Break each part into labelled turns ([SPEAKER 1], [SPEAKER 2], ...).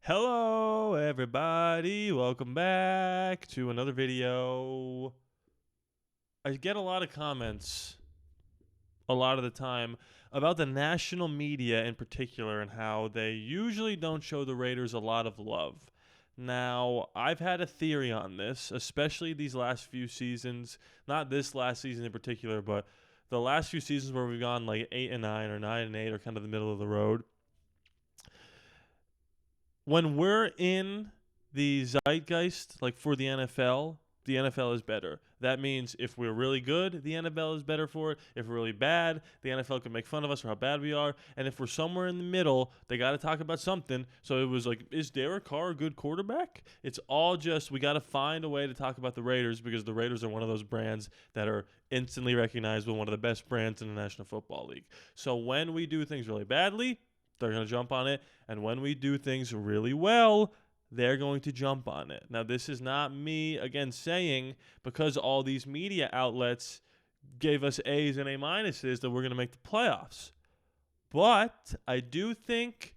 [SPEAKER 1] Hello, everybody. Welcome back to another video. I get a lot of comments a lot of the time about the national media in particular and how they usually don't show the Raiders a lot of love. Now, I've had a theory on this, especially these last few seasons. Not this last season in particular, but the last few seasons where we've gone like 8-9 or 9-8 or kind of the middle of the road. When we're in the zeitgeist, like for the NFL is better. That means if we're really good, the NFL is better for it. If we're really bad, the NFL can make fun of us for how bad we are. And if we're somewhere in the middle, they got to talk about something. So it was like, is Derek Carr a good quarterback? It's all just, we got to find a way to talk about the Raiders because the Raiders are one of those brands that are instantly recognizable, one of the best brands in the National Football League. So when we do things really badly, they're going to jump on it. And when we do things really well, they're going to jump on it. Now, this is not me, again, saying because all these media outlets gave us A's and A minuses that we're going to make the playoffs. But I do think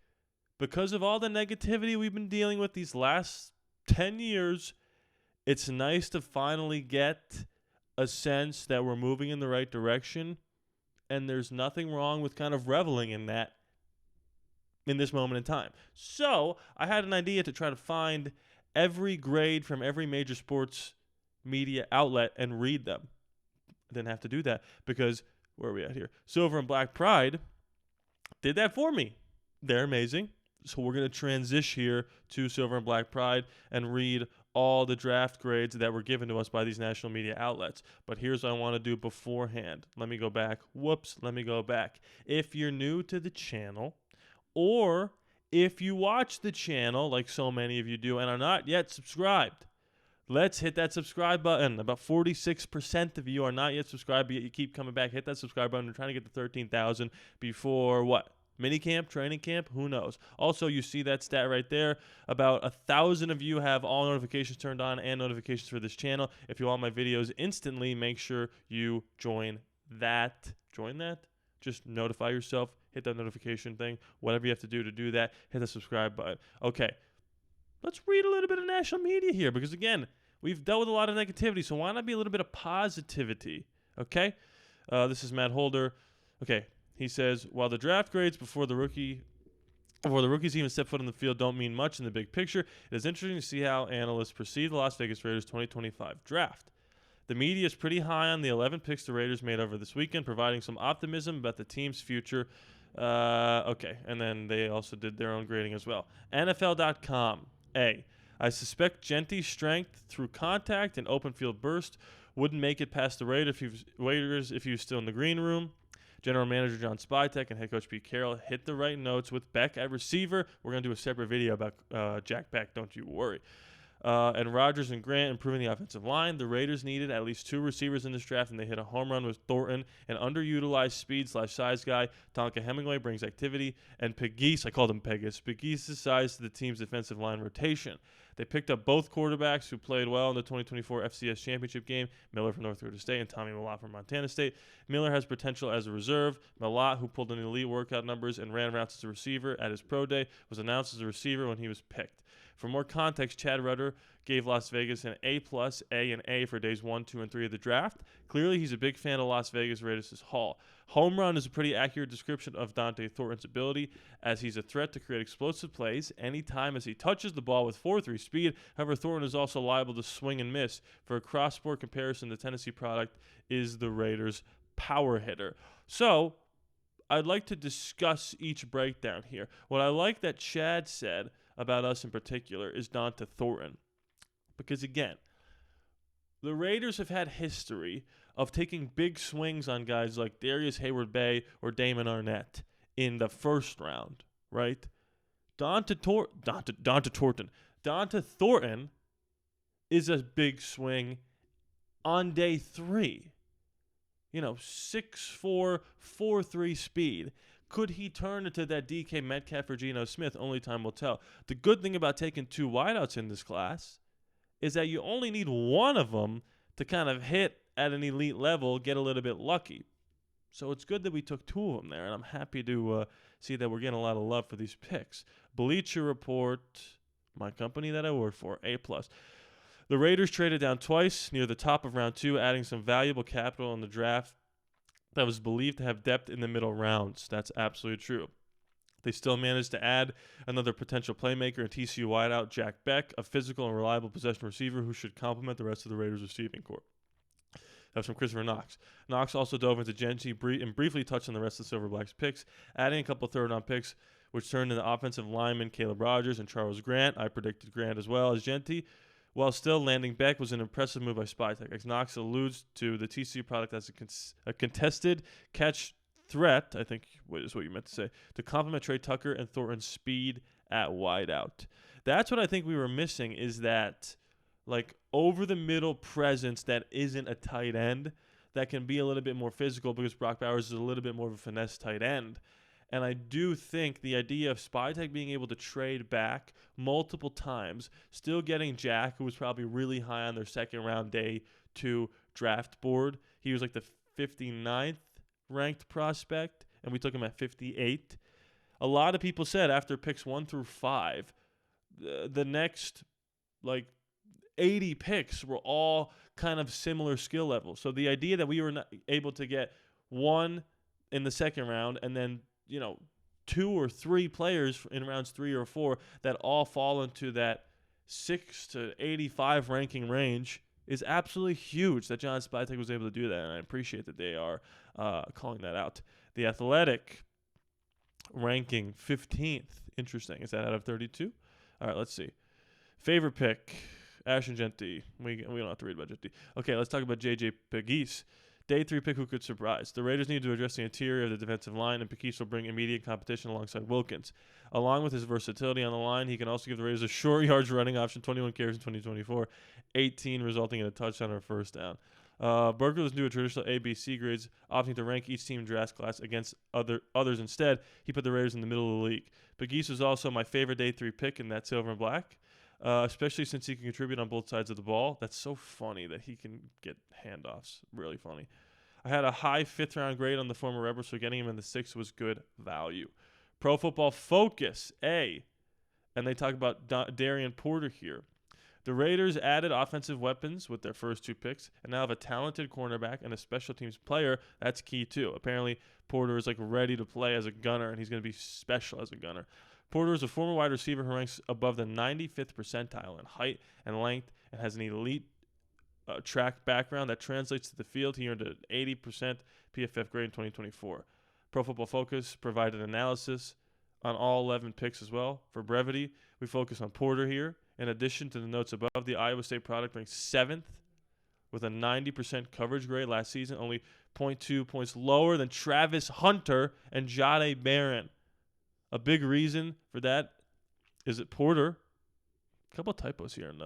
[SPEAKER 1] because of all the negativity we've been dealing with these last 10 years, it's nice to finally get a sense that we're moving in the right direction. And there's nothing wrong with kind of reveling in that in this moment in time. So I had an idea to try to find every grade from every major sports media outlet and read them. I didn't have to do that because, where are we at here? Silver and Black Pride did that for me. They're amazing. So we're going to transition here to Silver and Black Pride and read all the draft grades that were given to us by these national media outlets. But here's what I want to do beforehand. Let me go back. Let me go back. If you're new to the channel, or if you watch the channel, like so many of you do, and are not yet subscribed, let's hit that subscribe button. About 46% of you are not yet subscribed, but yet you keep coming back. Hit that subscribe button. We're trying to get to 13,000 before what? Minicamp, training camp, who knows? Also, you see that stat right there. About 1,000 of you have all notifications turned on and notifications for this channel. If you want my videos instantly, make sure you join that. Just notify yourself. Hit that notification thing. Whatever you have to do that, hit the subscribe button. Okay, let's read a little bit of national media here because, again, we've dealt with a lot of negativity, so why not be a little bit of positivity, okay? This is Matt Holder. Okay, he says, while the draft grades before the rookies even step foot on the field don't mean much in the big picture, it is interesting to see how analysts perceive the Las Vegas Raiders 2025 draft. The media is pretty high on the 11 picks the Raiders made over this weekend, providing some optimism about the team's future. Okay, and then they also did their own grading as well. NFL.com. I suspect Jeanty's strength through contact and open field burst wouldn't make it past the Raiders if he was still in the green room. General Manager John Spytek and Head Coach Pete Carroll hit the right notes with Bech at receiver. We're going to do a separate video about Jack Bech, don't you worry. And Rodgers and Grant improving the offensive line. The Raiders needed at least 2 receivers in this draft, and they hit a home run with Thornton, an underutilized speed/size guy. Tonka Hemingway brings activity, and Pegues, I called him Pegues, Pegues' size to the team's defensive line rotation. They picked up both quarterbacks who played well in the 2024 FCS championship game, Miller from North Dakota State and Tommy Mellott from Montana State. Miller has potential as a reserve. Mellott, who pulled in elite workout numbers and ran routes as a receiver at his pro day, was announced as a receiver when he was picked. For more context, Chad Rudder gave Las Vegas an A+, A, and A for days 1, 2, and 3 of the draft. Clearly, he's a big fan of Las Vegas Raiders' haul. Home run is a pretty accurate description of Dante Thornton's ability, as he's a threat to create explosive plays anytime as he touches the ball with 4.3 speed. However, Thornton is also liable to swing and miss. For a cross-sport comparison, the Tennessee product is the Raiders' power hitter. So, I'd like to discuss each breakdown here. What I like that Chad said about us in particular is Dante Thornton. Because, again, the Raiders have had history of taking big swings on guys like Darius Hayward-Bay or Damon Arnett in the first round, right? Dante Thornton is a big swing on day 3. 6'4", 4.3 speed. Could he turn into that DK Metcalf or Geno Smith? Only time will tell. The good thing about taking 2 wideouts in this class is that you only need one of them to kind of hit at an elite level, get a little bit lucky. So it's good that we took 2 of them there, and I'm happy to see that we're getting a lot of love for these picks. Bleacher Report My company that I work for, A+. The Raiders traded down twice near the top of round 2, adding some valuable capital in the draft that was believed to have depth in the middle rounds. That's absolutely true. They still managed to add another potential playmaker in TCU wideout, Jack Bech, a physical and reliable possession receiver who should complement the rest of the Raiders' receiving corps. That's from Christopher Knox. Knox also dove into Jeanty and briefly touched on the rest of the Silver Blacks' picks, adding a couple third-round picks, which turned into offensive linemen Caleb Rogers and Charles Grant. I predicted Grant as well as Jeanty. While still landing Bech was an impressive move by Spytek. As Knox alludes to the TCU product as a contested catch threat, I think is what you meant to say, to complement Trey Tucker and Thornton's speed at wideout. That's what I think we were missing, is that like over-the-middle presence that isn't a tight end that can be a little bit more physical, because Brock Bowers is a little bit more of a finesse tight end. And I do think the idea of Spytek being able to trade back multiple times, still getting Jack, who was probably really high on their second-round day 2 draft board. He was like the 59th ranked prospect, and we took him at 58. A lot of people said after picks 1 through 5, the next like 80 picks were all kind of similar skill levels. So the idea that we were not able to get one in the second round and then 2 or 3 players in rounds 3 or 4 that all fall into that 6 to 85 ranking range is absolutely huge that John Spytek was able to do that, and I appreciate that they are calling that out. The Athletic ranking 15th. Interesting. Is that out of 32? All right, let's see. Favorite pick, Ashton Jeanty. We don't have to read about Jeanty. Okay, let's talk about J.J. Pegues. Day 3 pick who could surprise. The Raiders need to address the interior of the defensive line, and Pegues will bring immediate competition alongside Wilkins. Along with his versatility on the line, he can also give the Raiders a short yards running option, 21 carries in 2024, 18 resulting in a touchdown or first down. Berger was new to traditional ABC grades, opting to rank each team draft class against others instead. He put the Raiders in the middle of the league. Pegues was also my favorite Day 3 pick in that silver and black. Especially since he can contribute on both sides of the ball. That's so funny that he can get handoffs. Really funny. I had a high 5th-round grade on the former Rebels, so getting him in the 6th was good value. Pro Football Focus, A. And they talk about Darien Porter here. The Raiders added offensive weapons with their first 2 picks and now have a talented cornerback and a special teams player. That's key, too. Apparently, Porter is ready to play as a gunner, and he's going to be special as a gunner. Porter is a former wide receiver who ranks above the 95th percentile in height and length and has an elite track background that translates to the field. He earned an 80% PFF grade in 2024. Pro Football Focus provided analysis on all 11 picks as well. For brevity, we focus on Porter here. In addition to the notes above, the Iowa State product ranks 7th with a 90% coverage grade last season, only 0.2 points lower than Travis Hunter and Jahdae Barron. A big reason for that is that Porter, a couple of typos here in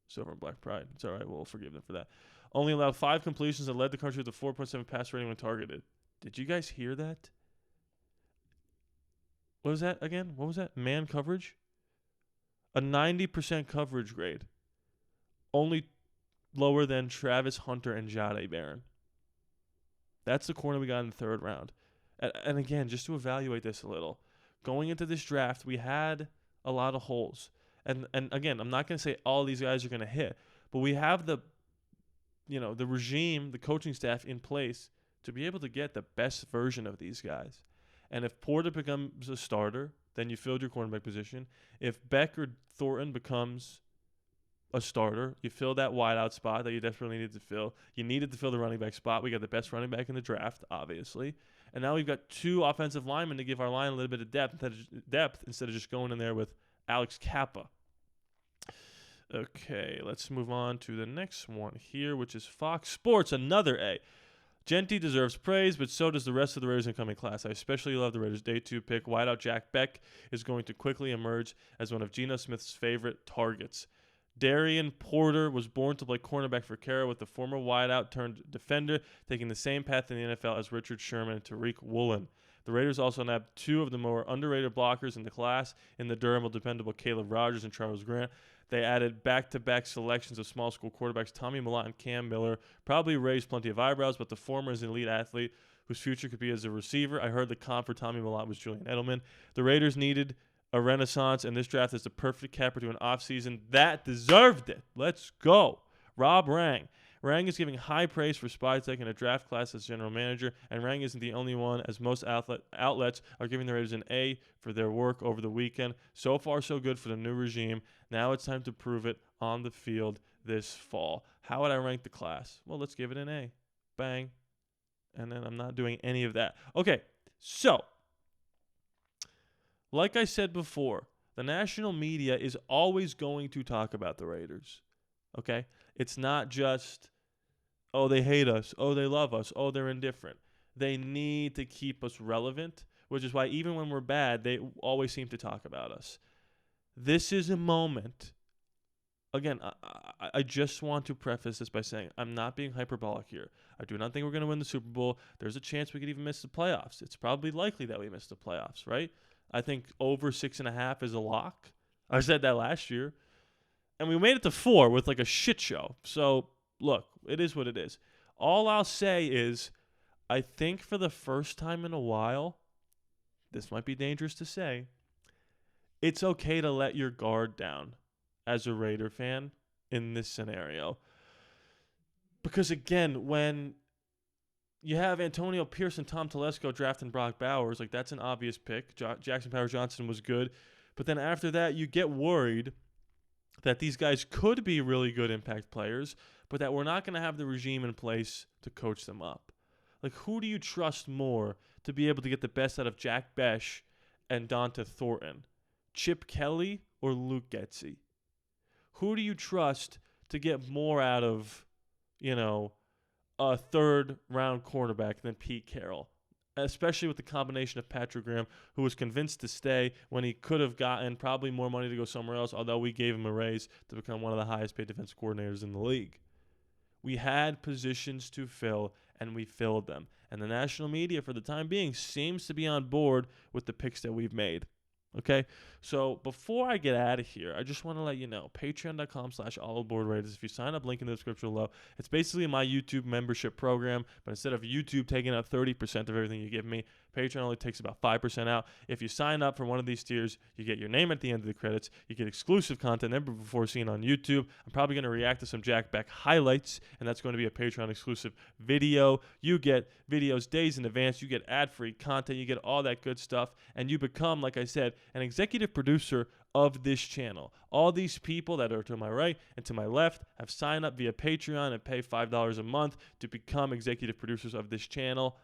[SPEAKER 1] Silver and Black Pride. It's all right. We'll forgive them for that. Only allowed 5 completions and led the country with a 4.7 pass rating when targeted. Did you guys hear that? What was that again? What was that? Man coverage? A 90% coverage grade. Only lower than Travis Hunter and Jahdae Barron. That's the corner we got in the 3rd round. And again, just to evaluate this a little, going into this draft, we had a lot of holes. And again, I'm not going to say all these guys are going to hit, but we have the regime, the coaching staff in place to be able to get the best version of these guys. And if Porter becomes a starter, then you filled your cornerback position. If Bech or Thornton becomes a starter, you fill that wideout spot that you desperately needed to fill. You needed to fill the running back spot. We got the best running back in the draft, obviously. And now we've got 2 offensive linemen to give our line a little bit of depth instead of just going in there with Alex Kappa. Okay, let's move on to the next one here, which is Fox Sports, another A. Jeanty deserves praise, but so does the rest of the Raiders' incoming class. I especially love the Raiders' Day 2 pick. Wideout Jack Bech is going to quickly emerge as one of Geno Smith's favorite targets. Darien Porter was born to play cornerback for Cara, with the former wideout turned defender taking the same path in the NFL as Richard Sherman and Tariq Woolen. The Raiders also nabbed 2 of the more underrated blockers in the class in the durable, dependable Caleb Rogers and Charles Grant. They added back-to-back selections of small school quarterbacks Tommy Mellott and Cam Miller. Probably raised plenty of eyebrows, but the former is an elite athlete whose future could be as a receiver. I heard the comp for Tommy Mellott was Julian Edelman. The Raiders needed a renaissance, and this draft is the perfect capper to an offseason that deserved it. Let's go. Rob Rang. Rang is giving high praise for Spytek in a draft class as general manager, and Rang isn't the only one, as most outlets are giving the Raiders an A for their work over the weekend. So far, so good for the new regime. Now it's time to prove it on the field this fall. How would I rank the class? Well, let's give it an A. Bang. And then I'm not doing any of that. Okay, so, like I said before, the national media is always going to talk about the Raiders. Okay? It's not just, oh, they hate us. Oh, they love us. Oh, they're indifferent. They need to keep us relevant, which is why even when we're bad, they always seem to talk about us. This is a moment. Again, I just want to preface this by saying I'm not being hyperbolic here. I do not think we're going to win the Super Bowl. There's a chance we could even miss the playoffs. It's probably likely that we miss the playoffs, right? I think over 6.5 is a lock. I said that last year. And we made it to 4 with like a shit show. So, look, it is what it is. All I'll say is I think for the first time in a while, this might be dangerous to say, it's okay to let your guard down as a Raider fan in this scenario. Because, again, when you have Antonio Pierce and Tom Telesco drafting Brock Bowers, like that's an obvious pick. Jackson Powers-Johnson was good. But then after that, you get worried that these guys could be really good impact players, but that we're not going to have the regime in place to coach them up. Like, who do you trust more to be able to get the best out of Jack Bech and Donta Thornton? Chip Kelly or Luke Getsy? Who do you trust to get more out of, a third-round cornerback than Pete Carroll? Especially with the combination of Patrick Graham, who was convinced to stay when he could have gotten probably more money to go somewhere else, although we gave him a raise to become one of the highest-paid defensive coordinators in the league. We had positions to fill, and we filled them. And the national media, for the time being, seems to be on board with the picks that we've made. Okay, so before I get out of here, I just want to let you know, patreon.com/ALLaBorde Raiders. If you sign up, link in the description below. It's basically my YouTube membership program, but instead of YouTube taking out 30% of everything you give me, Patreon only takes about 5% out. If you sign up for one of these tiers, you get your name at the end of the credits. You get exclusive content never before seen on YouTube. I'm probably going to react to some Jack Bech highlights, and that's going to be a Patreon exclusive video. You get videos days in advance. You get ad-free content. You get all that good stuff, and you become, like I said, an executive producer of this channel. All these people that are to my right and to my left have signed up via Patreon and pay $5 a month to become executive producers of this channel.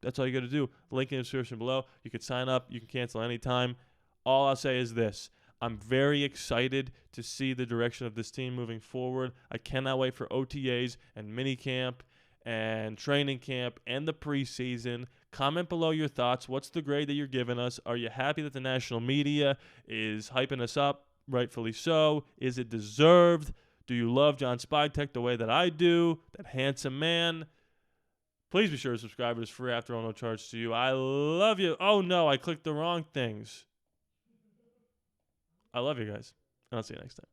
[SPEAKER 1] That's all you got to do. Link in the description below. You can sign up. You can cancel anytime. All I'll say is this. I'm very excited to see the direction of this team moving forward. I cannot wait for OTAs and minicamp and training camp and the preseason. Comment below your thoughts. What's the grade that you're giving us? Are you happy that the national media is hyping us up? Rightfully so. Is it deserved? Do you love John Spytek the way that I do? That handsome man? Please be sure to subscribe. It is free after all, no charge to you. I love you. Oh, no, I clicked the wrong things. I love you guys, and I'll see you next time.